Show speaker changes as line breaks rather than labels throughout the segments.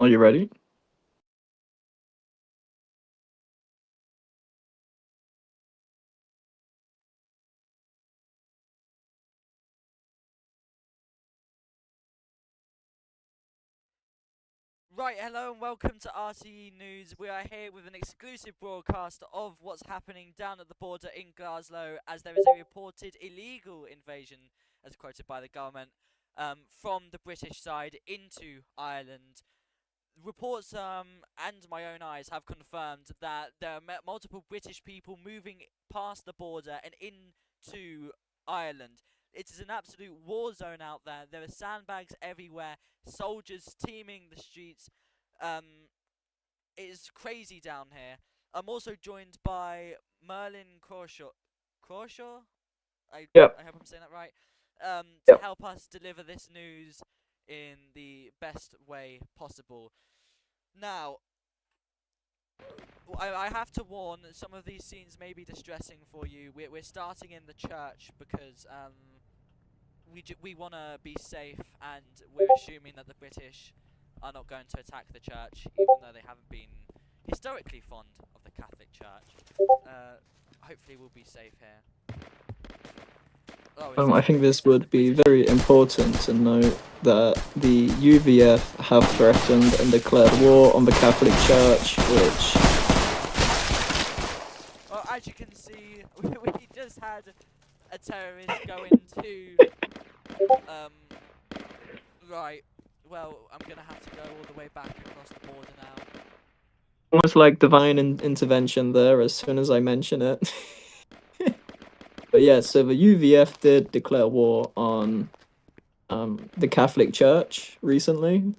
Are you ready?
Right, hello and welcome to RTE News. We are here with an exclusive broadcast of what's happening down at the border in Glasgow as there is a reported illegal invasion, as quoted by the government, from the British side into Ireland. Reports and my own eyes have confirmed that there are multiple British people moving past the border and into Ireland. It is an absolute war zone out there. There are sandbags everywhere, soldiers teeming the streets. Um, it is crazy down here. I'm also joined by Merlin Crawshaw. Crawshaw?
Yep.
I hope I'm saying that right. To
Yep.
help us deliver this news in the best way possible. Now, I have to warn that some of these scenes may be distressing for you. We're starting in the church because we want to be safe, and we're assuming that the British are not going to attack the church, even though they haven't been historically fond of the Catholic Church. Hopefully, we'll be safe here. Oh, is
I
this
think this
is this the
would be
British?
very important to note that the UVF have threatened and declared war on the Catholic Church, which
Well, as you can see, we just had a terrorist go into um. Right. Well, I'm gonna have to go all the way back across the border now.
almost like divine intervention there as soon as I mention it. But yeah, so the UVF did declare war on the Catholic Church recently.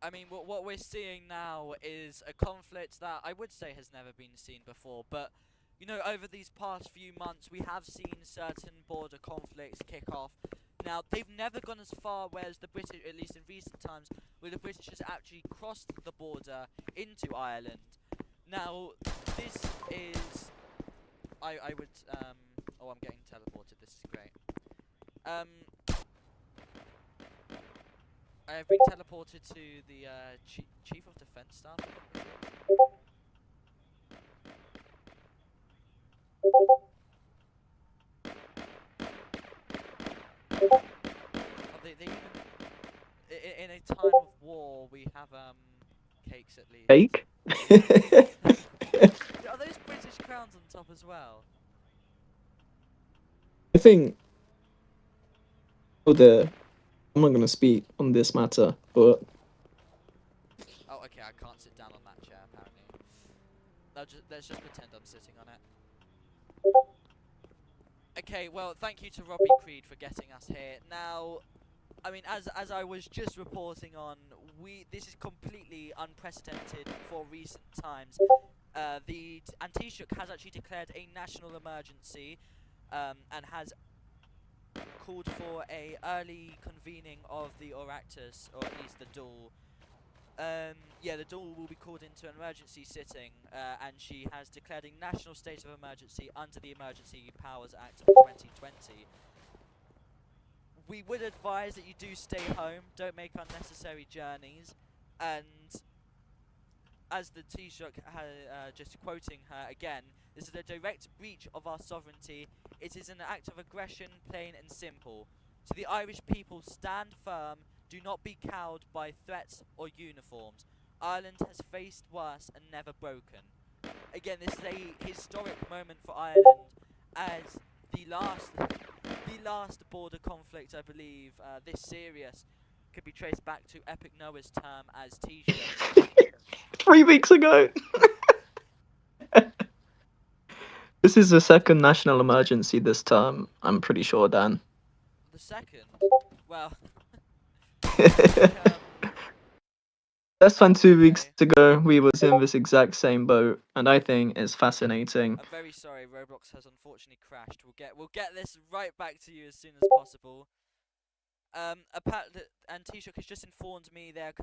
I mean, what we're seeing now is a conflict that I would say has never been seen before. But you know, over these past few months, we have seen certain border conflicts kick off. Now, they've never gone as far, whereas the British, at least in recent times, where the British has actually crossed the border into Ireland. Now, this is, I would, oh, I'm getting teleported. This is great. Um, I have been teleported to the chief of defense staff. Oh, they even in a time of war we have cakes at least.
Fake.
Are those British crowns on top as well?
I think the I'm not gonna speak on this matter, but
Oh, okay. I can't sit down on that chair apparently. Let's just pretend I'm sitting on it. Okay. Well, thank you to Robbie Creed for getting us here. Now, I mean, as I was just reporting on, this is completely unprecedented for recent times. The Antishuk has actually declared a national emergency, and has called for a early convening of the Oireachtas, or at least the Dáil. Yeah, the Dáil will be called into an emergency sitting, and she has declared a national state of emergency under the Emergency Powers Act of 2020. We would advise that you do stay home, don't make unnecessary journeys, and as the Taoiseach, just quoting her again, this is a direct breach of our sovereignty. It is an act of aggression, plain and simple. To the Irish people, stand firm, do not be cowed by threats or uniforms. Ireland has faced worse and never broken. Again, this is a historic moment for Ireland, as the last border conflict, I believe, this serious, could be traced back to Epic Noah's term as Taoiseach.
3 weeks ago. This is the second national emergency this term, I'm pretty sure, Dan.
The second, well, I think,
Less than
oh,
2 weeks
okay.
ago, we was in this exact same boat, and I think it's fascinating.
I'm very sorry. Roblox has unfortunately crashed. We'll get this right back to you as soon as possible. And Taoiseach has just informed me they are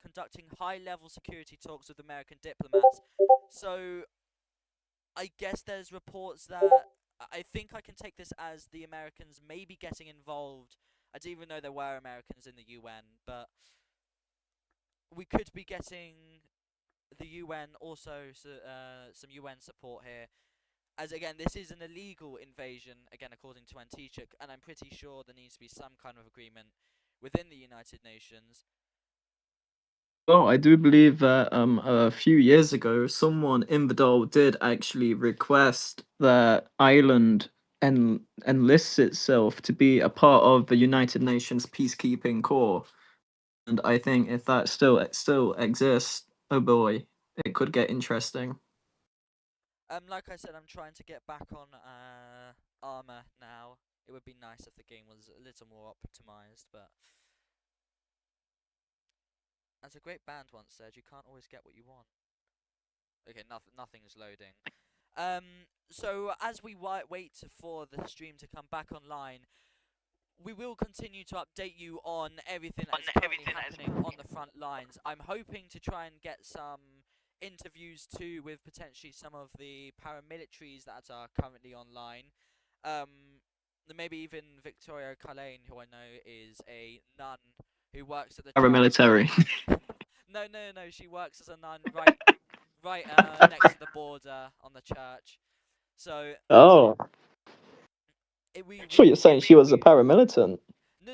conducting high-level security talks with American diplomats. So I guess there's reports that I think I can take this as the Americans may be getting involved I didn't even know there were Americans in the UN, but we could be getting the UN also, some UN support here. As again, this is an illegal invasion, again according to Antishuk, and I'm pretty sure there needs to be some kind of agreement within the United Nations.
Well, I do believe that a few years ago, someone in Vidal did actually request that Ireland enlists itself to be a part of the United Nations peacekeeping corps. And I think if that still exists, oh boy, it could get interesting.
Like I said, I'm trying to get back on armor now. It would be nice if the game was a little more optimized, but as a great band once said, you can't always get what you want. Okay, nothing's loading. So as we wait for the stream to come back online, we will continue to update you on everything that is currently happening on the front lines. I'm hoping to try and get some interviews too with potentially some of the paramilitaries that are currently online. Maybe even Victoria Carlane, who I know is a nun who works at the
Paramilitary.
No, she works as a nun right next to the border on the church. So
Oh, I thought you're saying she was a paramilitant.
No.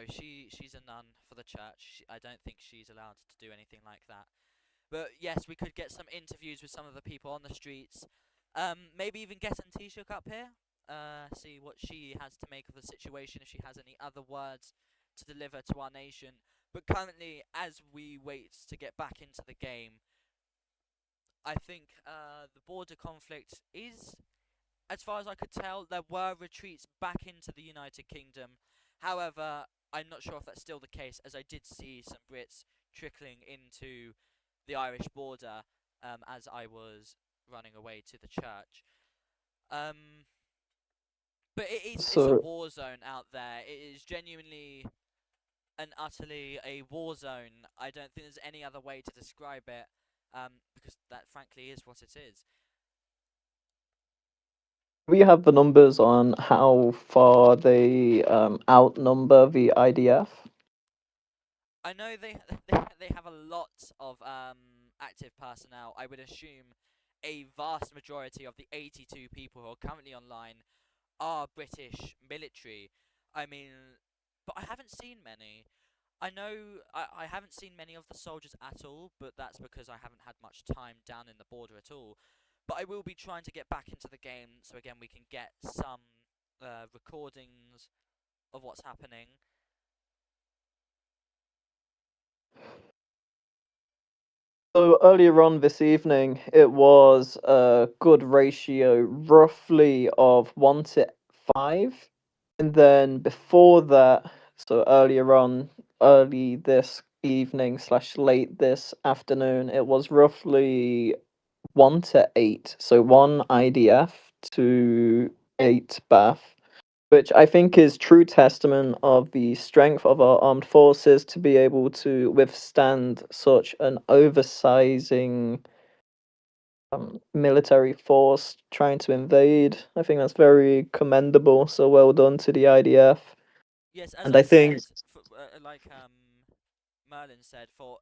She's a nun for the church. I don't think she's allowed to do anything like that. But yes, we could get some interviews with some of the people on the streets. Maybe even get Antishuk up here. See what she has to make of the situation, if she has any other words to deliver to our nation. But currently, as we wait to get back into the game, I think the border conflict is, as far as I could tell, there were retreats back into the United Kingdom. However, I'm not sure if that's still the case, as I did see some Brits trickling into the Irish border as I was running away to the church. But it's a war zone out there. It is genuinely and utterly a war zone. I don't think there's any other way to describe it, because that frankly is what it is.
We have the numbers on how far they outnumber the IDF.
I know they have a lot of active personnel. I would assume a vast majority of the 82 people who are currently online are British military. I mean, but I haven't seen many. I know I haven't seen many of the soldiers at all, but that's because I haven't had much time down in the border at all. But I will be trying to get back into the game, so again we can get some recordings of what's happening.
So earlier on this evening, it was a good ratio, roughly of 1-5. And then before that, so early this evening / late this afternoon, it was roughly 1-8. So 1 IDF to 8 Bath, which I think is true testament of the strength of our armed forces to be able to withstand such an oversizing military force trying to invade. I think that's very commendable. So well done to the IDF.
Yes, as
and
I
think
said, like Merlin said, for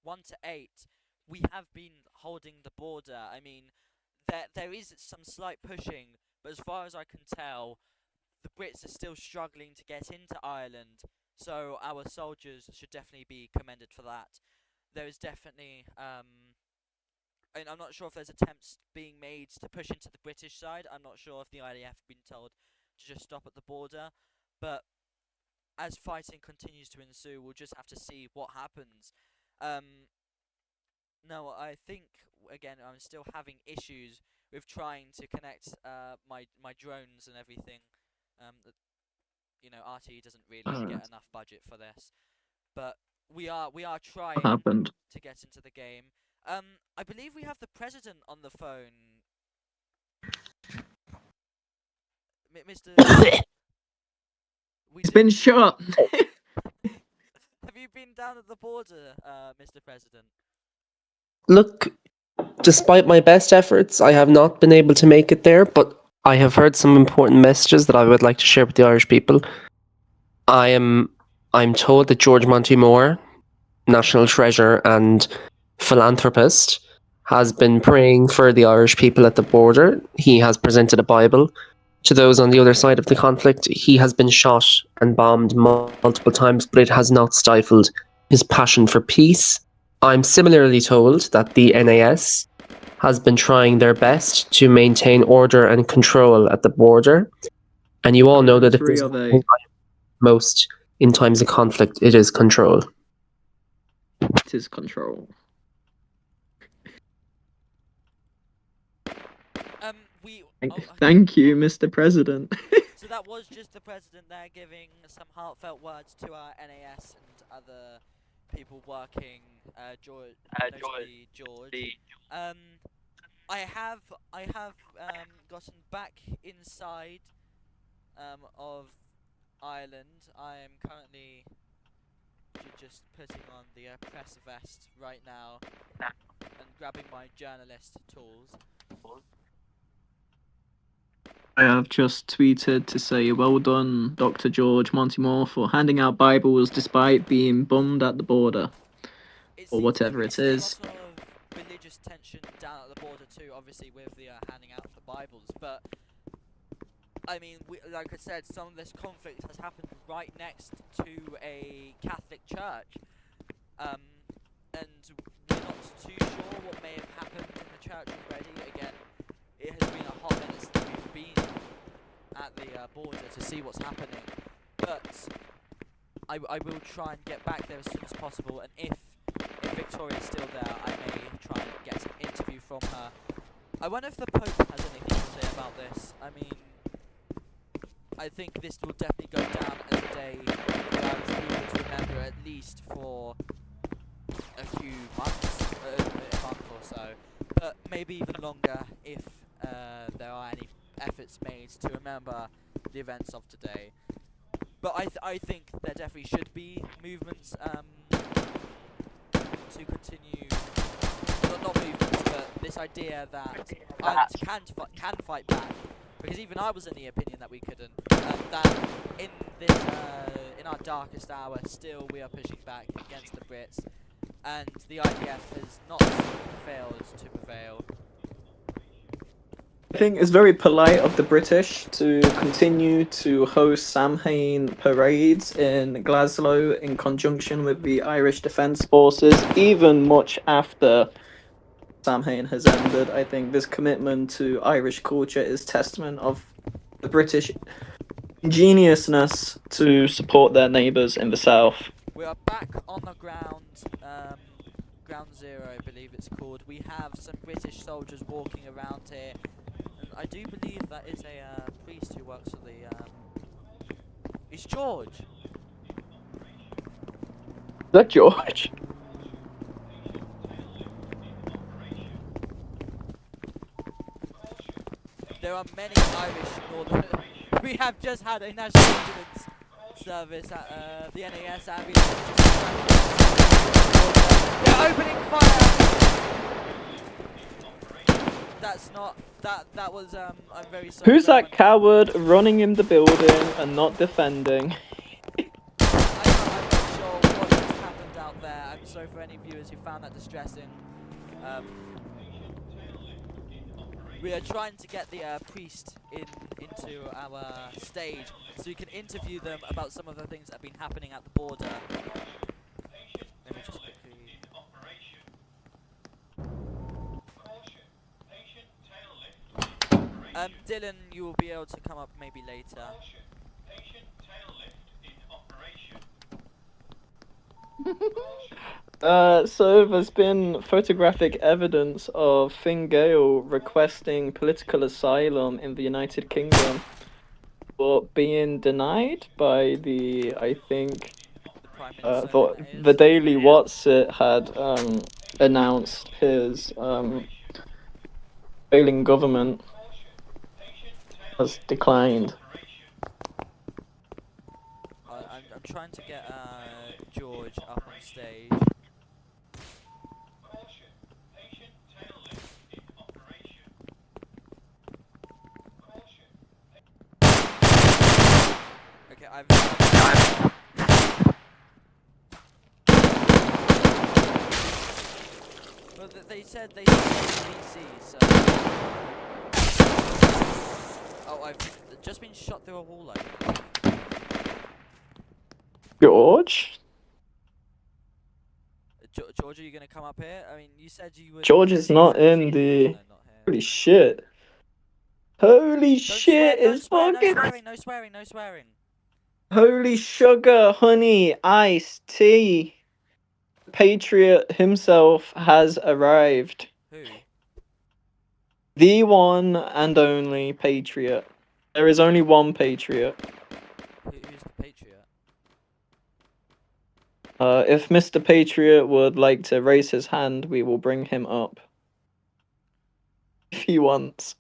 1-8, we have been holding the border. I mean, there is some slight pushing, but as far as I can tell, the Brits are still struggling to get into Ireland. So our soldiers should definitely be commended for that. There is definitely and I'm not sure if there's attempts being made to push into the British side. I'm not sure if the IDF have been told to just stop at the border, but as fighting continues to ensue, we'll just have to see what happens. No, I think again I'm still having issues with trying to connect my drones and everything. RTE doesn't really get enough budget for this, but we are trying to get into the game. I believe we have the president on the phone. Mr.
He's been shot.
Have you been down at the border, Mr. President?
Look, despite my best efforts, I have not been able to make it there, but I have heard some important messages that I would like to share with the Irish people. I'm told that George Monty-Moore, national treasure and philanthropist, has been praying for the Irish people at the border. He has presented a Bible to those on the other side of the conflict. He has been shot and bombed multiple times, but it has not stifled his passion for peace. I'm similarly told that the NAS has been trying their best to maintain order and control at the border. And you all know that if there's
Are
one
they?
thing I most in times of conflict, it is control.
It is control.
We.
Thank you, Mr. President.
So that was just the president there giving some heartfelt words to our NAS and other people working. George, notably George. I have gotten back inside of Ireland. I am currently just putting on the press vest right now and grabbing my journalist tools.
I have just tweeted to say, well done, Dr. George Monty-Moore, for handing out Bibles despite being bummed at the border. Or whatever it is.
There's a lot of religious tension down at the border too, obviously with the handing out of the Bibles. But I mean, like I said, some of this conflict has happened right next to a Catholic church, and we're not too sure what may have happened in the church already. Again, it has been a hot minute since we've been at the border to see what's happening. But I will try and get back there as soon as possible, and if Victoria's still there, I may try and get an interview from her. I wonder if the Pope has anything to say about this. I mean, I think this will definitely go down as a day for Irish people to remember, at least for a few months, a month or so, but maybe even longer if there are any efforts made to remember the events of today. But I think there definitely should be movements to continue, not movements, but this idea that Ireland can fight back, because even I was in the opinion that we couldn't. That in this in our darkest hour, still we are pushing back against the Brits, and the IDF has not failed to prevail.
I think it's very polite of the British to continue to host Samhain parades in Glasgow in conjunction with the Irish Defence Forces, even much after Samhain has ended. I think this commitment to Irish culture is testament of the British ingeniousness to support their neighbours in the south.
We are back on the ground, Ground Zero, I believe it's called. We have some British soldiers walking around here. I do believe that is a priest who works for the. It's George.
Is that George?
There are many Irish northern. We have just had a national ambulance service at the NAS ambulance. They're opening fire. That's not. That was I'm very sorry.
Who's that coward running in the building and not defending?
I'm not sure what has happened out there. I'm sorry for any viewers who found that distressing. We are trying to get the priest into our stage so we can interview them about some of the things that have been happening at the border. Let me just quickly. Dylan, you will be able to come up maybe later.
So there's been photographic evidence of Fine Gael requesting political asylum in the United Kingdom, but being denied by the, I think, the Daily Whatsit had announced his failing government has declined.
I'm trying to get George up on stage. Okay, Well, they said PC, so. Oh, I've just been shot through a wall.
George?
George, are you gonna come up here? I mean, you said you would.
George is not in the.
No, not here.
Holy shit. Holy
Don't
shit,
swear,
it's
don't
fucking.
swear, no swearing, no swearing.
Holy sugar, honey, iced tea. Patriot himself has arrived.
Who?
The one and only Patriot. There is only one Patriot.
Who's the Patriot?
If Mr. Patriot would like to raise his hand, we will bring him up. If he wants.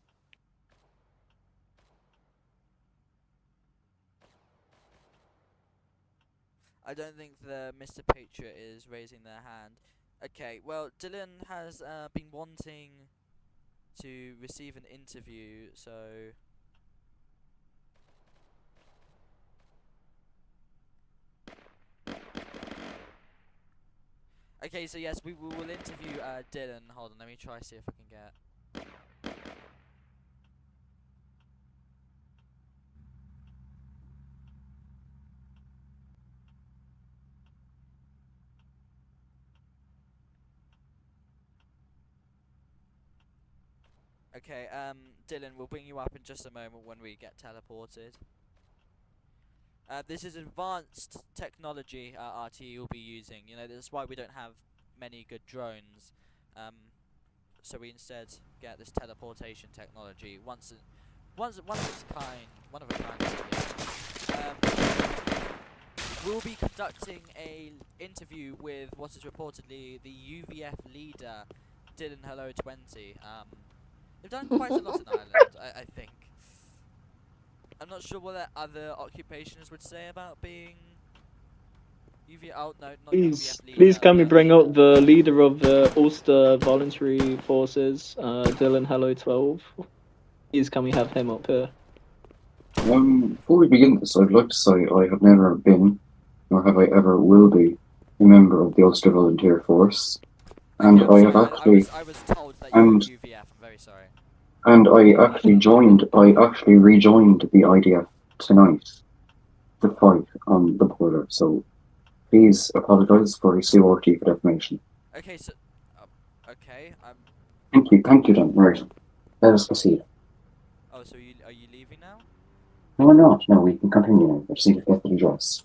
I don't think the Mr. Patriot is raising their hand. Okay, well, Dylan has been wanting to receive an interview, so... Okay, so yes, we will interview Dylan. Hold on, let me try see if I can get... Okay, Dylan, we'll bring you up in just a moment when we get teleported. This is advanced technology RTE will be using. You know, that's why we don't have many good drones. So we instead get this teleportation technology. One of a kind. We'll be conducting a interview with what is reportedly the UVF leader, Dylan Hello 20. They've done quite a lot in Ireland, I think. I'm not sure what their other occupations would say about being UVF. Oh no, not UVF leader.
Please can we bring up the leader of the Ulster Voluntary Forces, Dylan Hello 12. Please can we have him up here?
Before we begin this, I'd like to say I have never been, nor have I ever will be, a member of the Ulster Volunteer Force. And I have actually...
I was told that you were UVF, I'm very sorry.
And I actually rejoined the IDF tonight to fight on the border, so please apologise for CRT for defamation.
Okay, so... okay,
Thank you then, right. Let us proceed.
Oh, so are you leaving now?
No, we're not. No, we can continue now. Proceed to get the address.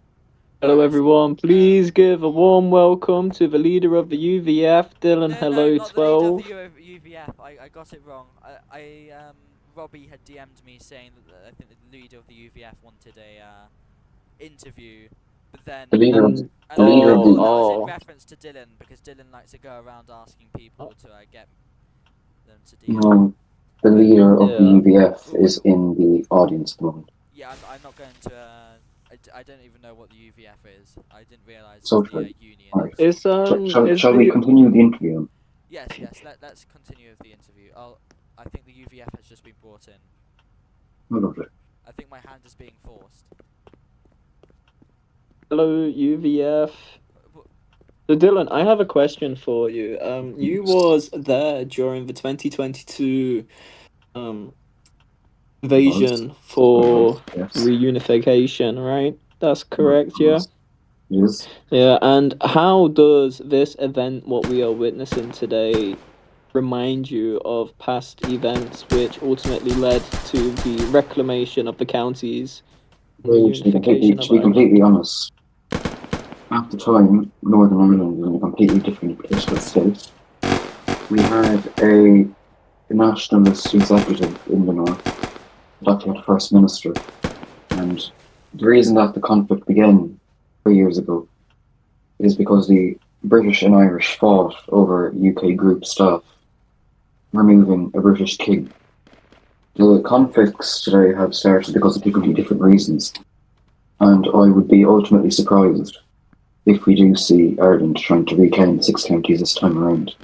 Hello everyone, please give a warm welcome to the leader of the UVF, Dylan Hello 12.
The leader of the UVF, I got it wrong. Robbie had DM'd me saying that I think the leader of the UVF wanted a interview, but then...
The leader of
that was in reference to Dylan, because Dylan likes to go around asking people to get them to DM.
No, the leader of the UVF is in the audience at the moment.
Yeah, I'm not going to... I don't even know what the UVF is. I didn't realise it
So
was the union.
Right. Shall we continue the interview?
Yes, let's continue with the interview. I think the UVF has just been brought in.
Oh, lovely.
I think my hand is being forced.
Hello UVF. So Dylan, I have a question for you. You was there during the 2022 invasion for reunification, right? That's correct, yeah?
Yes.
Yeah, and how does this event, what we are witnessing today, remind you of past events which ultimately led to the reclamation of the counties?
To be completely honest, at the time, Northern Ireland was in a completely different political state. We had a nationalist executive in the north, that had First Minister, and the reason that the conflict began 3 years ago is because the British and Irish fought over UK group staff removing a British king. The conflicts today have started because of completely different reasons, and I would be ultimately surprised if we do see Ireland trying to reclaim 6 counties this time around.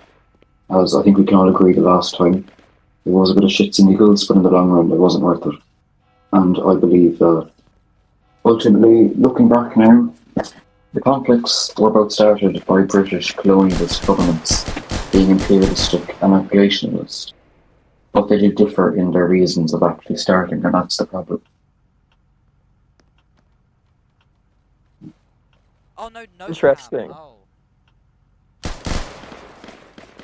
As I think we can all agree the last time, it was a bit of shits and giggles, but in the long run it wasn't worth it. And I believe that Ultimately, looking back now, the conflicts were both started by British colonialist governments being imperialistic and imperialist, but they did differ in their reasons of actually starting, and that's the problem.
Oh no, no.
Interesting.
Oh.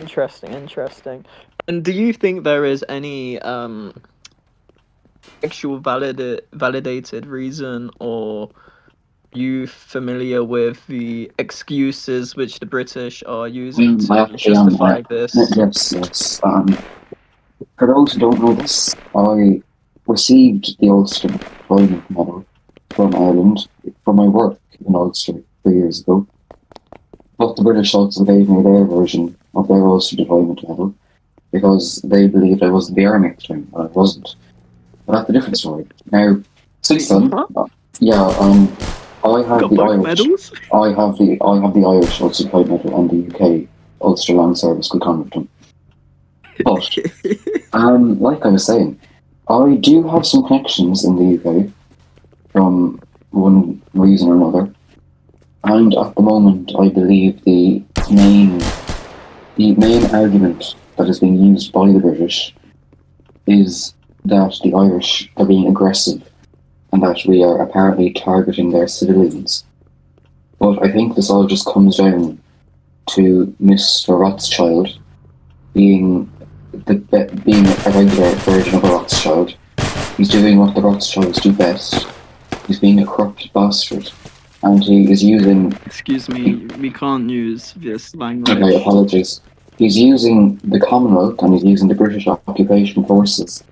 Interesting. And do you think there is any actual validated reason, or are you familiar with the excuses which the British are using to
I actually am.
justify this?
Yes. For those who don't know this, I received the Ulster Deployment Medal from Ireland for my work in Ulster 3 years ago. But the British also gave me their version of their Ulster Deployment Medal because they believed I wasn't the army at the time, and I wasn't. But that's a different story. Now, since then, I have
Got
the
both
Irish.
medals?
I have the Irish Ulster Deployment Medal and the UK Ulster Land Service Good Conduct. But like I was saying, I do have some connections in the UK from one reason or another, and at the moment I believe the main argument that is being used by the British is that the Irish are being aggressive and that we are apparently targeting their civilians. But I think this all just comes down to Mr. Rothschild being a regular version of a Rothschild. He's doing what the Rothschilds do best. He's being a corrupt bastard. And he is using...
Excuse me, we can't use this language.
Okay, apologies. He's using the Commonwealth and he's using the British occupation forces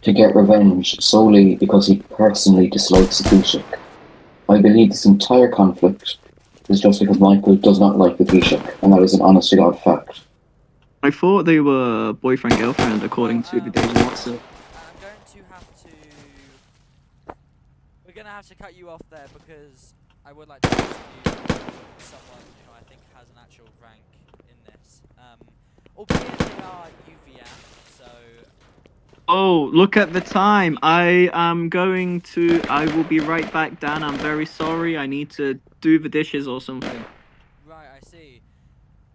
to get revenge solely because he personally dislikes the Taoiseach. I believe this entire conflict is just because Michael does not like the Taoiseach, and that is an honest-to-God fact.
I thought they were boyfriend-girlfriend according to the Daily Watson.
We're going to have to cut you off there because I would like to interview someone who I think has an actual rank in this. Albeit they are UVF, so...
Oh, look at the time. I will be right back, Dan. I'm very sorry. I need to do the dishes or something.
Right, I see.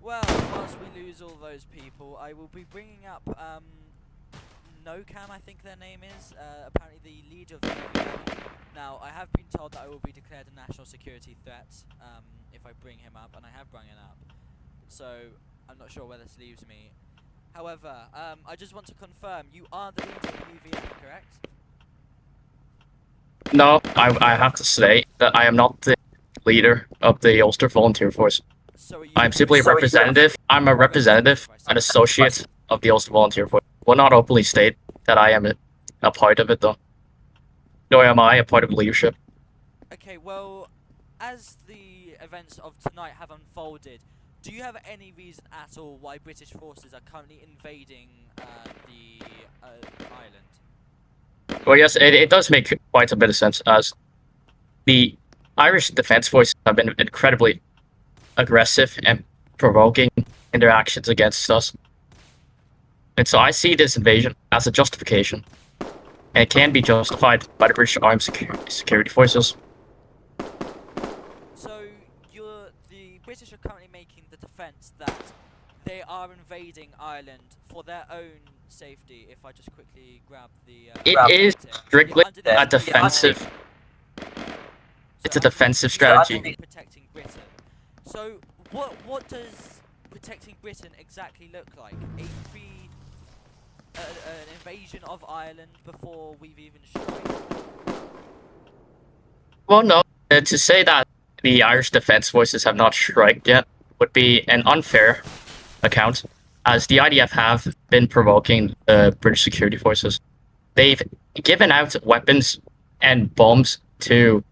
Well, whilst we lose all those people, I will be bringing up, NOCAM, I think their name is, apparently the leader of the UVF. Now, I have been told that I will be declared a national security threat, if I bring him up, and I have brought him up. So, I'm not sure where this leaves me. However, I just want to confirm, you are the leader of the UVF, correct?
No, I have to say that I am not the leader of the Ulster Volunteer Force.
So
I'm simply a representative. I'm a representative, an associate of the Ulster Volunteer Force. Will not openly state that I am a part of it, though. Nor am I a part of leadership.
Okay, well, as the events of tonight have unfolded, do you have any reason at all why British forces are currently invading the island?
Well, yes, it does make quite a bit of sense, as the Irish Defence Force have been incredibly aggressive and provoking in their actions against us. And so I see this invasion as a justification. And it can be justified by the British Armed Security Forces.
So the British are currently making the defence that they are invading Ireland for their own safety. If I just quickly grab the...
It is strictly a defensive... It's a defensive strategy.
Protecting Britain. So what does protecting Britain exactly look like? An invasion of Ireland before we've even struck?
Well, no. To say that the Irish Defence Forces have not struck yet would be an unfair account, as the IDF have been provoking the British security forces. They've given out weapons and bombs to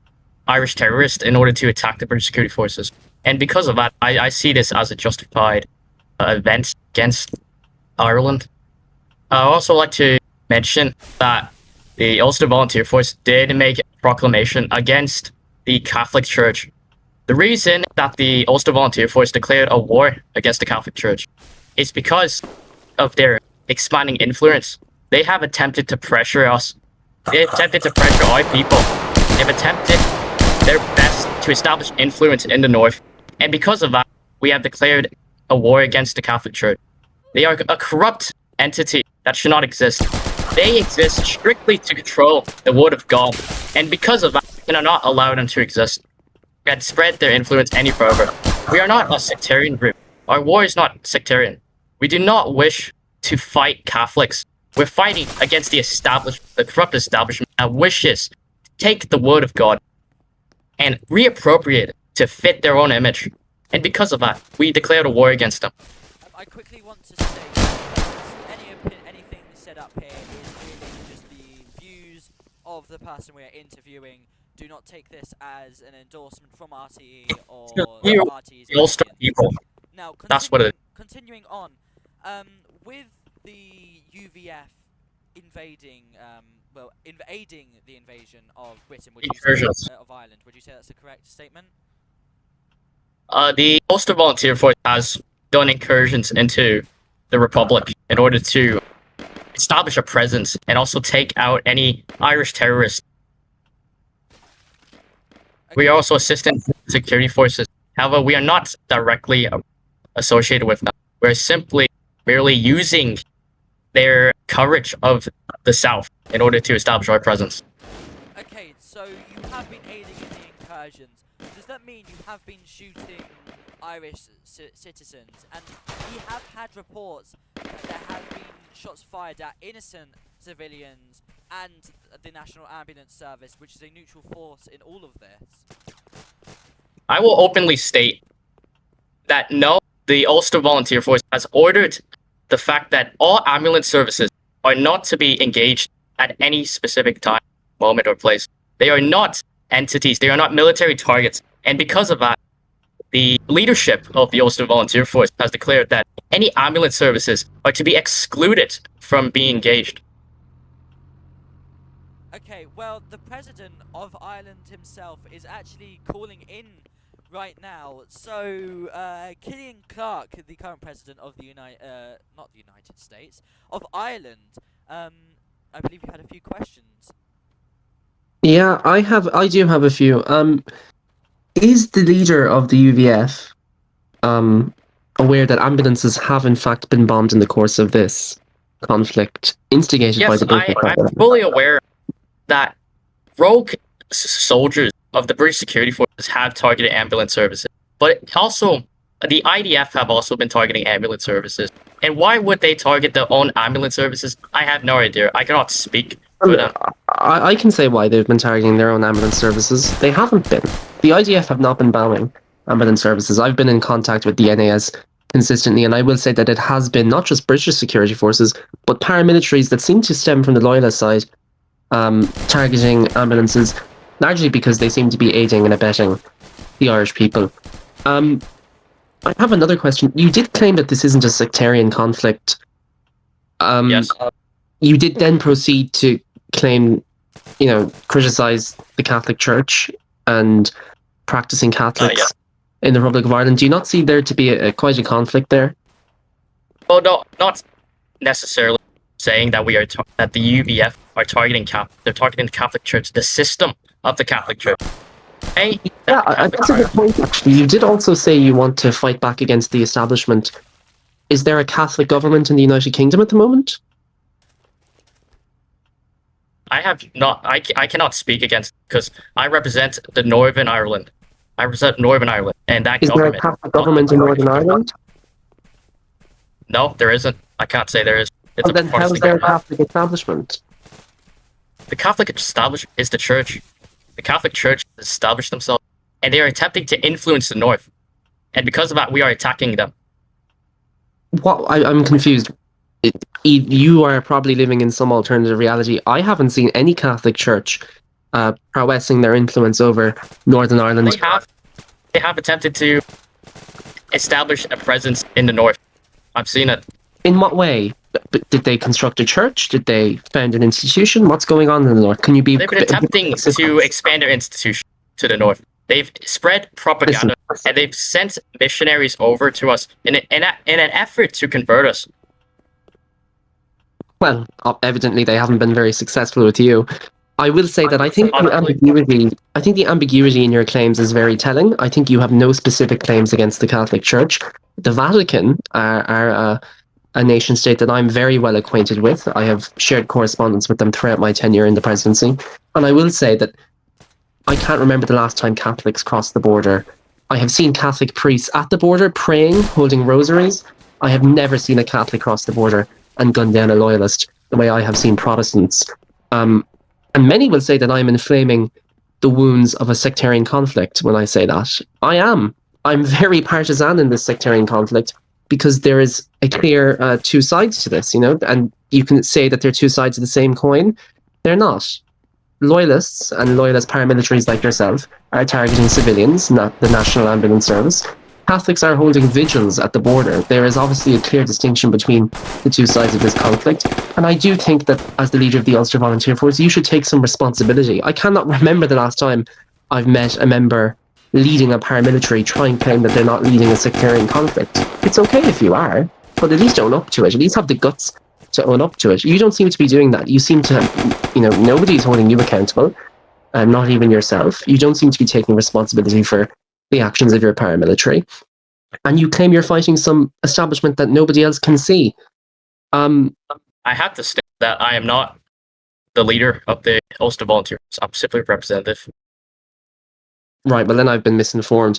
Irish terrorists in order to attack the British security forces. And because of that, I see this as a justified event against Ireland. I'd also like to mention that the Ulster Volunteer Force did make a proclamation against the Catholic Church. The reason that the Ulster Volunteer Force declared a war against the Catholic Church is because of their expanding influence. They have attempted to pressure us. They have attempted to pressure our people. They've attempted their best to establish influence in the North, and because of that, we have declared a war against the Catholic Church. They are a corrupt entity that should not exist. They exist strictly to control the Word of God, and because of that, we cannot allow them to exist and spread their influence any further. We are not a sectarian group. Our war is not sectarian. We do not wish to fight Catholics. We're fighting against the corrupt establishment that wishes to take the Word of God and reappropriate it to fit their own image. And because of that, we declared a war against them.
I quickly want to state that anything said up here is really just the views of the person we are interviewing. Do not take this as an endorsement from RTE or RTE's
The Ulster people.
Now,
That's what it is.
Continuing on, with the UVF invading, aiding the invasion of Britain, of Ireland, would you say that's a correct statement?
The Ulster Volunteer Force has done incursions into the Republic in order to establish a presence and also take out any Irish terrorists. We are also assisting security forces. However, we are not directly associated with them. We're simply merely using their coverage of the South in order to establish our presence.
Okay, so you have been aiding in the incursions. Does that mean you have been shooting Irish citizens? And we have had reports that there have been shots fired at innocent civilians and the National Ambulance Service, which is a neutral force in all of this.
I will openly state that no, the Ulster Volunteer Force has ordered the fact that all ambulance services are not to be engaged at any specific time, moment, or place. They are not entities, they are not military targets, and because of that, the leadership of the Ulster Volunteer Force has declared that any ambulance services are to be excluded from being engaged.
Okay, well, the president of Ireland himself is actually calling in right now. So, Killian Clark, the current president of the not the United States, of Ireland, I believe you had a few questions.
Yeah, I do have a few. Is the leader of the UVF aware that ambulances have in fact been bombed in the course of this conflict instigated by
Yes,
the British?
I'm fully aware that rogue soldiers of the British security forces have targeted ambulance services, but also the IDF have also been targeting ambulance services. And why would they target their own ambulance services? I have no idea. I cannot speak for them.
I can say why they've been targeting their own ambulance services. They haven't been. The IDF have not been bombing ambulance services. I've been in contact with the NAS consistently, and I will say that it has been not just British security forces, but paramilitaries that seem to stem from the Loyalist side targeting ambulances, largely because they seem to be aiding and abetting the Irish people. I have another question. You did claim that this isn't a sectarian conflict.
Yes.
You did then proceed to claim, criticize the Catholic Church and practicing Catholics in the Republic of Ireland. Do you not see there to be quite a conflict there?
Oh no, not necessarily saying that that the UVF are targeting they're targeting the Catholic Church, the system of the Catholic Church.
That's a good point, actually. You did also say you want to fight back against the establishment. Is there a Catholic government in the United Kingdom at the moment?
I cannot speak against, because I represent the Northern Ireland. I represent Northern Ireland, and that
Is
government.
there a Catholic government in Northern Ireland?
No, there isn't. I can't say there is. It's
Then how is there a Catholic establishment?
The Catholic establishment is the Church. The Catholic Church has established themselves, and they are attempting to influence the North. And because of that, we are attacking them.
What? I'm confused. You are probably living in some alternative reality. I haven't seen any Catholic Church prowessing their influence over Northern Ireland.
They have attempted to establish a presence in the North. I've seen it.
In what way? Did they construct a church? Did they found an institution? What's going on in the North? Can you be?
They've been attempting to expand their institution to the North. They've spread propaganda, and they've sent missionaries over to us in an effort to convert us.
Well, evidently they haven't been very successful with you. I will say that I think the ambiguity in your claims is very telling. I think you have no specific claims against the Catholic Church. The Vatican are a nation state that I'm very well acquainted with. I have shared correspondence with them throughout my tenure in the presidency. And I will say that I can't remember the last time Catholics crossed the border. I have seen Catholic priests at the border praying, holding rosaries. I have never seen a Catholic cross the border and gun down a loyalist the way I have seen Protestants. And many will say that I'm inflaming the wounds of a sectarian conflict when I say that. I am. I'm very partisan in this sectarian conflict because there is a clear two sides to this, and you can say that they're two sides of the same coin. They're not. Loyalists and loyalist paramilitaries like yourself are targeting civilians, not the National Ambulance Service. Catholics are holding vigils at the border. There is obviously a clear distinction between the two sides of this conflict. And I do think that as the leader of the Ulster Volunteer Force, you should take some responsibility. I cannot remember the last time I've met a member leading a paramilitary try and claim that they're not leading a sectarian conflict. It's okay if you are, but at least own up to it. At least have the guts to own up to it. You don't seem to be doing that. You seem to, nobody's holding you accountable, not even yourself. You don't seem to be taking responsibility for the actions of your paramilitary, and you claim you're fighting some establishment that nobody else can see.
I have to state that I am not the leader of the Ulster Volunteers. I'm simply a representative.
Right, well then I've been misinformed.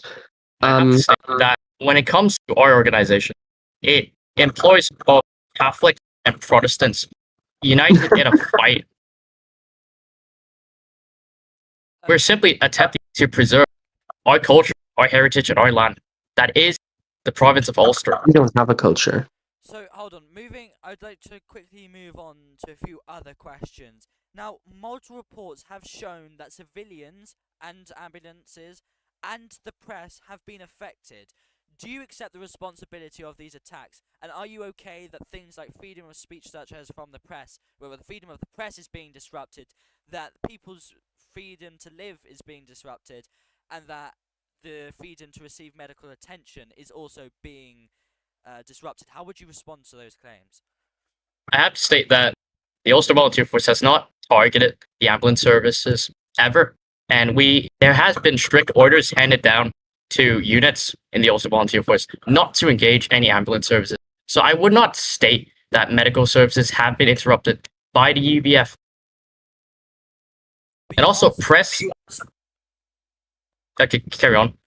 I have to state that when it comes to our organization, it employs both Catholics and Protestants united in a fight. We're simply attempting to preserve our culture, our heritage, and our land. That is the province of Ulster.
We don't have a culture.
So hold on, I'd like to quickly move on to a few other questions. Now, multiple reports have shown that civilians and ambulances and the press have been affected. Do you accept the responsibility of these attacks? And are you okay that things like freedom of speech, such as from the press, where the freedom of the press is being disrupted, that people's freedom to live is being disrupted, and that the freedom to receive medical attention is also being disrupted? How would you respond to those claims?
I have to state that the Ulster Volunteer Force has not targeted the ambulance services ever, and there has been strict orders handed down to units in the Ulster Volunteer Force not to engage any ambulance services. So I would not state that medical services have been interrupted by the UVF. And also press... Okay, carry on.